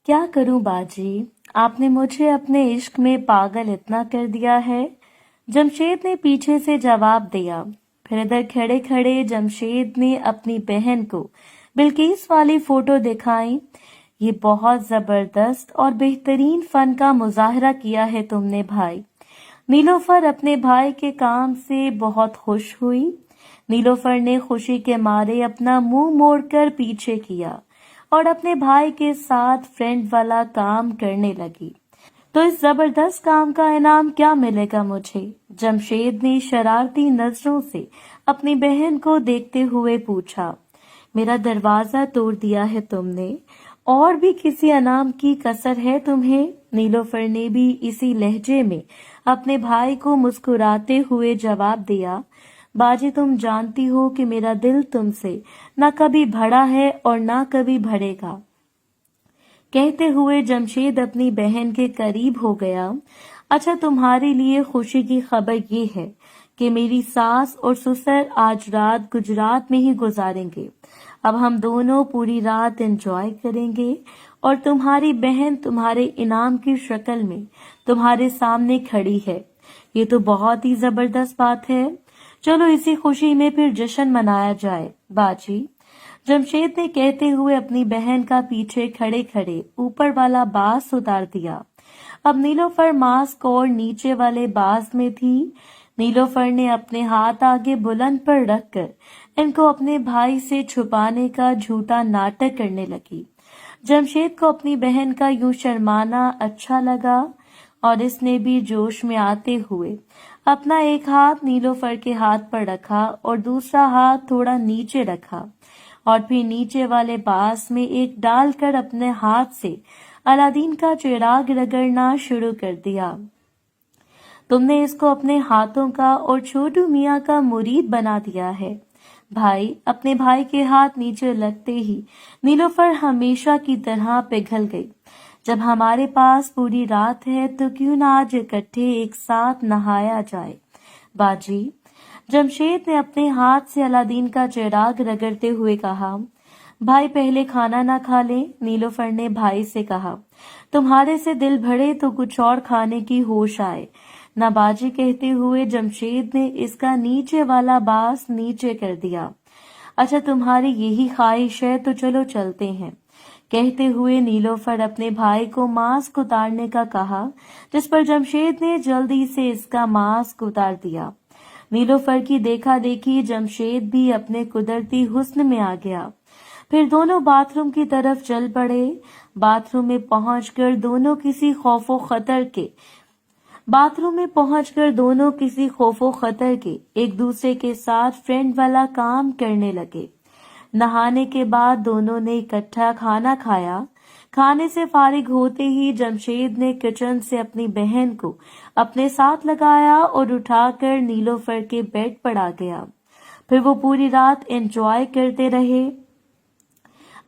क्या करूं बाजी, आपने मुझे अपने इश्क में पागल इतना कर दिया है। जमशेद ने पीछे से जवाब दिया। फिर इधर खड़े खड़े जमशेद ने अपनी बहन को बिल्किस वाली फोटो दिखाई। ये बहुत जबरदस्त और बेहतरीन फन का मुजाहरा किया है तुमने भाई। नीलोफर अपने भाई के काम से बहुत खुश हुई। नीलोफर ने खुशी के मारे अपना मुंह मोड़कर पीछे किया और अपने भाई के साथ फ्रेंड वाला काम करने लगी। तो इस जबरदस्त काम का इनाम क्या मिलेगा मुझे? जमशेद ने शरारती नजरों से अपनी बहन को देखते हुए पूछा। मेरा दरवाजा तोड़ दिया है तुमने, और भी किसी इनाम की कसर है तुम्हें? नीलोफर ने भी इसी लहजे में अपने भाई को मुस्कुराते हुए जवाब दिया। बाजी, तुम जानती हो कि मेरा दिल तुमसे न कभी भरा है और न कभी भरेगा। कहते हुए जमशेद अपनी बहन के करीब हो गया। अच्छा, तुम्हारे लिए खुशी की खबर ये है कि मेरी सास और ससुर आज रात गुजरात में ही गुजारेंगे। अब हम दोनों पूरी रात एंजॉय करेंगे और तुम्हारी बहन तुम्हारे इनाम की शक्ल में तुम्हारे सामने खड़ी है। ये तो बहुत ही जबरदस्त बात है। चलो इसी खुशी में फिर जश्न मनाया जाए बाजी। जमशेद ने कहते हुए अपनी बहन का पीछे खड़े खड़े ऊपर वाला बांस उतार दिया। अब नीलोफर मास्क और नीचे वाले बांस में थी। नीलोफर ने अपने हाथ आगे बुलंद पर रखकर इनको अपने भाई से छुपाने का झूठा नाटक करने लगी। जमशेद को अपनी बहन का यूं शर्माना अच्छा लगा और इसने भी जोश में आते हुए अपना एक हाथ नीलोफर के हाथ पर रखा और दूसरा हाथ थोड़ा नीचे रखा और फिर नीचे वाले बांस में एक डालकर अपने हाथ से अलादीन का चिराग रगड़ना शुरू कर दिया। तुमने इसको अपने हाथों का और छोटू मियाँ का मुरीद बना दिया है। भाई, अपने भाई के हाथ नीचे लगते ही नीलोफर हमेशा की तरह पिघल गई। जब हमारे पास पूरी रात है तो क्यों ना आज इकट्ठे एक साथ नहाया जाए बाजी। जमशेद ने अपने हाथ से अलादीन का चिराग रगड़ते हुए कहा। भाई, पहले खाना ना खा ले? नीलोफर ने भाई से कहा। तुम्हारे से दिल भरे तो कुछ और खाने की होश आए ना बाजी। कहते हुए जमशेद ने इसका नीचे वाला बांस नीचे कर दिया। अच्छा, तुम्हारी यही ख्वाहिश है तो चलो चलते हैं। कहते हुए नीलोफर अपने भाई को मास्क उतारने का कहा, जिस पर जमशेद ने जल्दी से इसका मास्क उतार दिया। नीलोफर की देखा देखी जमशेद भी अपने कुदरती हुस्न में आ गया। फिर दोनों बाथरूम की तरफ चल पड़े। बाथरूम में पहुंचकर दोनों किसी खौफो खतर के एक दूसरे के साथ फ्रेंड वाला काम करने लगे। नहाने के बाद दोनों ने इकट्ठा खाना खाया। खाने से फारिग होते ही जमशेद ने किचन से अपनी बहन को अपने साथ लगाया और उठाकर नीलोफर के बेड पर आ गया। फिर वो पूरी रात एंजॉय करते रहे।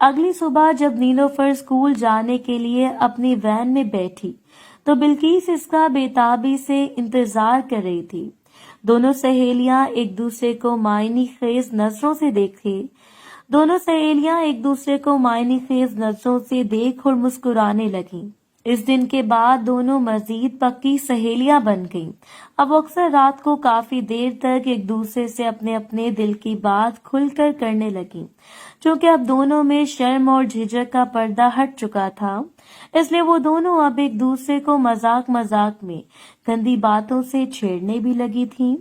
अगली सुबह जब नीलोफर स्कूल जाने के लिए अपनी वैन में बैठी तो बिल्किस इसका बेताबी से इंतजार कर रही थी। दोनों सहेलियां एक दूसरे को मायनी खेज नजरों से देख और मुस्कुराने लगीं। इस दिन के बाद दोनों मजीद पक्की सहेलियां बन गईं। अब अक्सर रात को काफी देर तक एक दूसरे से अपने अपने दिल की बात खुलकर करने लगीं। क्योंकि अब दोनों में शर्म और झिझक का पर्दा हट चुका था, इसलिए वो दोनों अब एक दूसरे को मजाक मजाक में गंदी बातों से छेड़ने भी लगी थीं।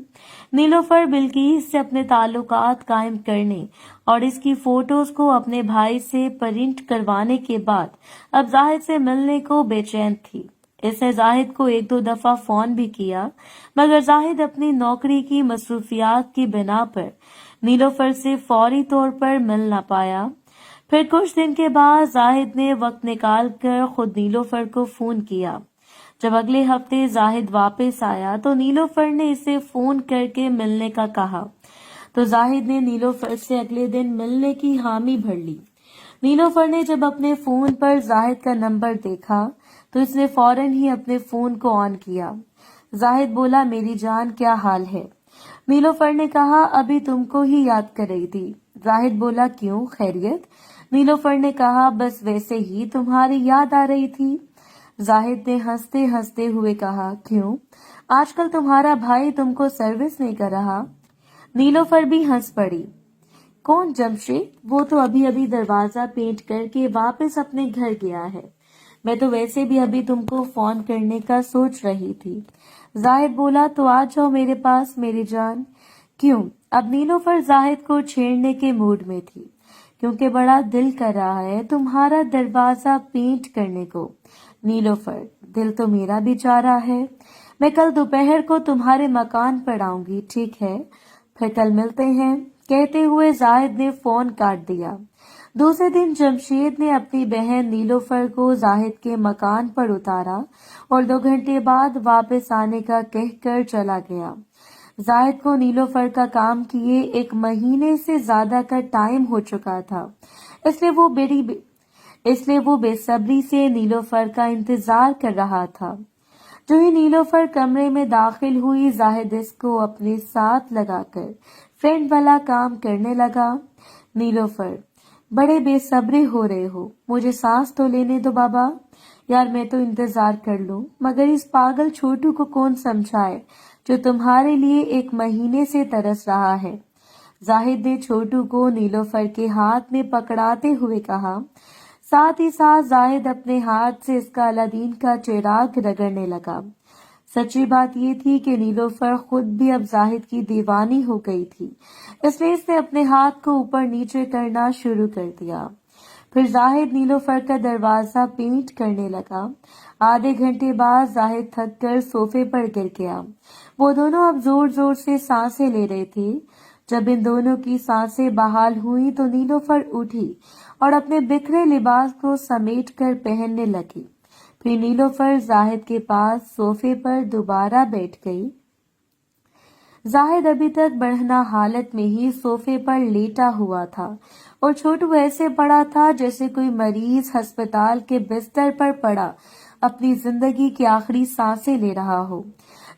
नीलोफर बिल्किस से अपने ताल्लुकात कायम करने और इसकी फोटोज को अपने भाई से प्रिंट करवाने के बाद अब जाहिद से मिलने को बेचैन थी। इसने जाहिद को एक दो दफा फोन भी किया, मगर जाहिद अपनी नौकरी की मसरूफियात की बिना पर नीलोफर से फौरी तौर पर मिल न पाया। फिर कुछ दिन के बाद जाहिद ने वक्त निकाल कर खुद नीलोफर को फोन किया। जब अगले हफ्ते जाहिद वापस आया तो नीलोफर ने इसे फोन करके मिलने का कहा, तो जाहिद ने नीलोफर से अगले दिन मिलने की हामी भर ली। नीलोफर ने जब अपने फोन पर जाहिद का नंबर देखा तो इसने फौरन ही अपने फोन को ऑन किया। जाहिद बोला, मेरी जान क्या हाल है? नीलोफर ने कहा, अभी तुमको ही याद कर रही थी। जाहिद बोला, क्यों, खैरियत? नीलोफर ने कहा, बस वैसे ही तुम्हारी याद आ रही थी। जाहिद ने हंसते हंसते हुए कहा, क्यों, आजकल तुम्हारा भाई तुमको सर्विस नहीं कर रहा? नीलोफर भी हंस पड़ी। कौन, जमशेद? वो तो अभी अभी दरवाजा पेंट करके वापस अपने घर गया है। मैं तो वैसे भी अभी तुमको फोन करने का सोच रही थी। जाहिद बोला, तो आ जाओ मेरे पास मेरी जान। क्यों? अब नीलोफर जाहिद को छेड़ने के मूड में थी, क्योंकि बड़ा दिल कर रहा है तुम्हारा दरवाजा पेंट करने को। नीलोफर, दिल तो मेरा भी चाह रहा है। मैं कल दोपहर को तुम्हारे मकान पर आऊंगी, ठीक है? फिर कल मिलते हैं। कहते हुए जाहिद ने फोन काट दिया। दूसरे दिन जमशेद ने अपनी बहन नीलोफर को जाहिद के मकान पर उतारा और 2 घंटे बाद वापस आने का कहकर चला गया। जाहिद को नीलोफर का काम किए 1 महीने से ज्यादा का टाइम हो चुका था, इसलिए वो बेसब्री से नीलोफर का इंतजार कर रहा था। जो ही नीलोफर कमरे में दाखिल हुई, जाहिद इसको अपने साथ लगाकर फ्रेंड वाला काम करने लगा। नीलोफर, बड़े बेसब्रे हो रहे हो, मुझे सांस तो लेने दो बाबा। यार मैं तो इंतजार कर लूं, मगर इस पागल छोटू को कौन समझाए जो तुम्हारे लिए 1 महीने से तरस रहा है। जाहिद ने छोटू को नीलोफर के हाथ में पकड़ाते हुए कहा। साथ ही साथ जाहिद अपने हाथ से इसका अलादीन का चिराग रगड़ने लगा। सच्ची बात ये थी कि नीलोफर खुद भी अब जाहिद की दीवानी हो गई थी, इसलिए इसने अपने हाथ को ऊपर नीचे करना शुरू कर दिया। फिर जाहिद नीलोफर का दरवाजा पेंट करने लगा। आधे घंटे बाद जाहिद थक कर सोफे पर गिर गया। वो दोनों अब जोर जोर से सांसें ले रहे थे। जब इन दोनों की सांसें बहाल हुई तो नीलोफर उठी और अपने बिखरे लिबास को समेट कर पहनने लगी। फिर नीलोफर जाहिद के पास सोफे पर दोबारा बैठ गई। जाहिद अभी तक बढ़ना हालत में ही सोफे पर लेटा हुआ था और छोटू ऐसे पड़ा था जैसे कोई मरीज अस्पताल के बिस्तर पर पड़ा अपनी जिंदगी की आखिरी सांसें ले रहा हो।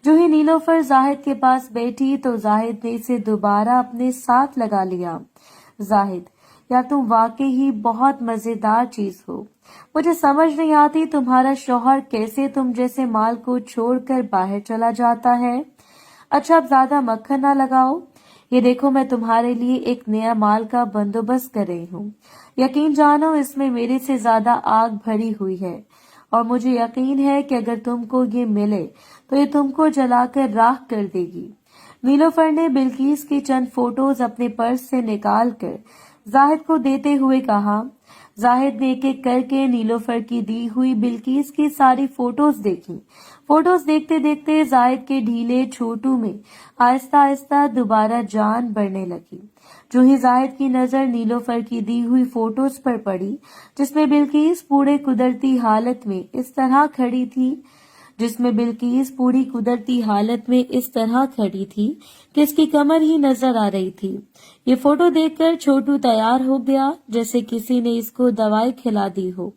जो ही नीलोफर जाहिद के पास बैठी तो जाहिद ने इसे दोबारा अपने साथ लगा लिया। जाहिद, या तुम वाकई ही बहुत मजेदार चीज हो। मुझे समझ नहीं आती तुम्हारा शौहर कैसे तुम जैसे माल को छोड़कर बाहर चला जाता है। अच्छा, अब ज्यादा मक्खन ना लगाओ। ये देखो, मैं तुम्हारे लिए एक नया माल का बंदोबस्त कर रही हूँ। यकीन जानो, इसमें मेरे से ज्यादा आग भरी हुई है और मुझे यकीन है कि अगर तुमको ये मिले तो ये तुमको जलाकर राख कर देगी। नीलोफर ने बिल्किस की चंद फोटोज अपने पर्स से निकाल कर जाहिद को देते हुए कहा। जाहिद ने एक एक करके नीलोफर की दी हुई बिल्किस की सारी फोटोज देखी। फोटोज देखते देखते जाहिद के ढीले छोटू में आहिस्ता आहिस्ता दोबारा जान बढ़ने लगी। जो ही जाहिद की नजर नीलोफर की दी हुई फोटोज पर पड़ी, जिसमें बिल्किस पूरी कुदरती हालत में इस तरह खड़ी थी कि इसकी कमर ही नजर आ रही थी। ये फोटो देखकर छोटू तैयार हो गया जैसे किसी ने इसको दवाई खिला दी हो।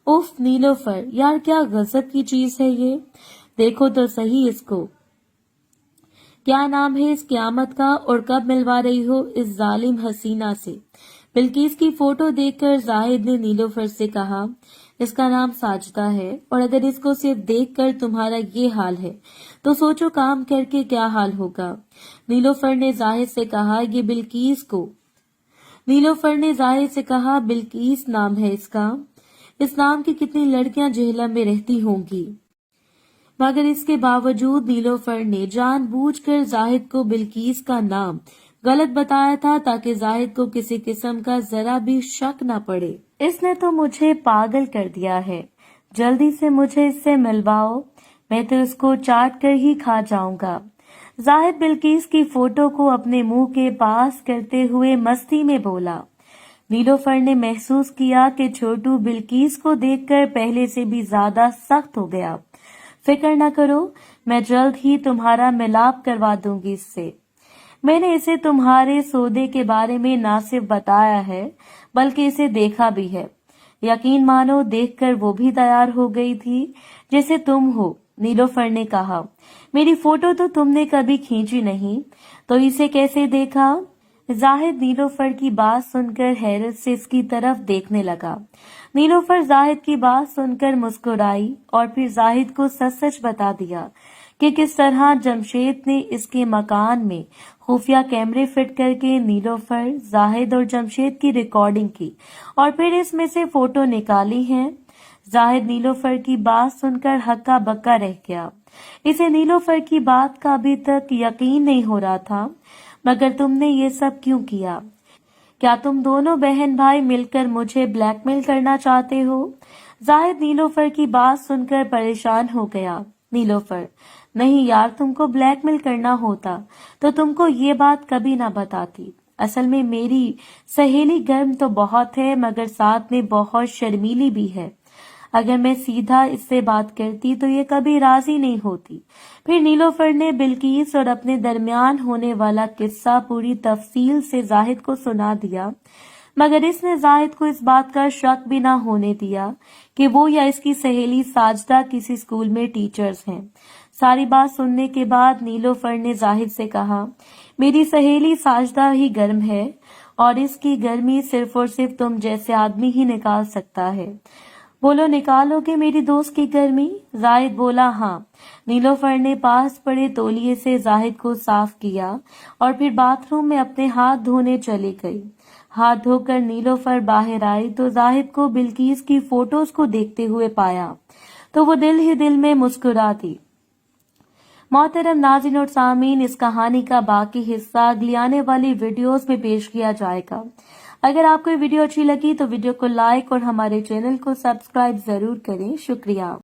उफ नीलोफर, यार क्या गजब की चीज है ये। देखो तो सही इसको। क्या नाम है इस क्यामत का और कब मिलवा रही हो इस जालिम हसीना से? बिल्किस की फोटो देखकर जाहिद ने नीलोफर से कहा, इसका नाम साजिदा है और अगर इसको सिर्फ देखकर तुम्हारा ये हाल है तो सोचो काम करके क्या हाल होगा। नीलोफर ने जाहिद से कहा, बिल्किस नाम है इसका। इस नाम की कितनी लड़कियां जेहलम में रहती होंगी। मगर इसके बावजूद नीलोफर ने जानबूझकर जाहिद को बिल्किस का नाम गलत बताया था ताकि जाहिद को किसी किस्म का जरा भी शक न पड़े। इसने तो मुझे पागल कर दिया है। जल्दी से मुझे इससे मिलवाओ, मैं तो इसको चाट कर ही खा जाऊंगा। जाहिद बिल्किस की फोटो को अपने मुंह के पास करते हुए मस्ती में बोला। नीलोफर ने महसूस किया कि छोटू बिल्किस को देखकर पहले से भी ज्यादा सख्त हो गया। फिक्र न करो, मैं जल्द ही तुम्हारा मिलाप करवा दूंगी इससे। मैंने इसे तुम्हारे सौदे के बारे में ना सिर्फ बताया है बल्कि इसे देखा भी है। यकीन मानो, देखकर वो भी तैयार हो गई थी जैसे तुम हो। नीलोफर ने कहा, मेरी फोटो तो तुमने कभी खींची नहीं, तो इसे कैसे देखा? जाहिद नीलोफर की बात सुनकर हैरत से इसकी तरफ देखने लगा। नीलोफर जाहिद की बात सुनकर मुस्कुराई और फिर जाहिद को सच सच बता दिया कि किस तरह जमशेद ने इसके मकान में खुफिया कैमरे फिट करके नीलोफर, जाहिद और जमशेद की रिकॉर्डिंग की और फिर इसमें से फोटो निकाली हैं। जाहिद नीलोफर की बात सुनकर हक्का बक्का रह गया। इसे नीलोफर की बात का अभी तक यकीन नहीं हो रहा था। मगर तुमने ये सब क्यों किया? क्या तुम दोनों बहन भाई मिलकर मुझे ब्लैकमेल करना चाहते हो? जाहिद नीलोफर की बात सुनकर परेशान हो गया। नीलोफर, नहीं यार, तुमको ब्लैकमेल करना होता तो तुमको ये बात कभी ना बताती। असल में मेरी सहेली गर्म तो बहुत है मगर साथ में बहुत शर्मीली भी है। अगर मैं सीधा इससे बात करती तो ये कभी राजी नहीं होती। फिर नीलोफर ने बिल्किस और अपने दरमियान होने वाला किस्सा पूरी तफसील से जाहिद को सुना दिया, मगर इसने जाहिद को इस बात का शक भी ना होने दिया कि वो या इसकी सहेली साजदा किसी स्कूल में टीचर्स हैं। सारी बात सुनने के बाद नीलोफर ने जाहिद से कहा, मेरी सहेली साजदा ही गर्म है और इसकी गर्मी सिर्फ और सिर्फ तुम जैसे आदमी ही निकाल सकता है। बोलो, निकालोगे मेरी दोस्त की गर्मी? जाहिद बोला, हाँ। नीलोफर ने पास पड़े तौलिए से जाहिद को साफ किया और फिर बाथरूम में अपने हाथ धोने चली गई। हाथ धोकर नीलोफर बाहर आई तो जाहिद को बिल्किस की फोटोज को देखते हुए पाया तो वो दिल ही दिल में मुस्कुरा दी। मोहतरम नाज़रीन और सामीन, इस कहानी का बाकी हिस्सा अगली आने वाली वीडियोस में पेश किया जाएगा। अगर आपको ये वीडियो अच्छी लगी तो वीडियो को लाइक और हमारे चैनल को सब्सक्राइब जरूर करें। शुक्रिया।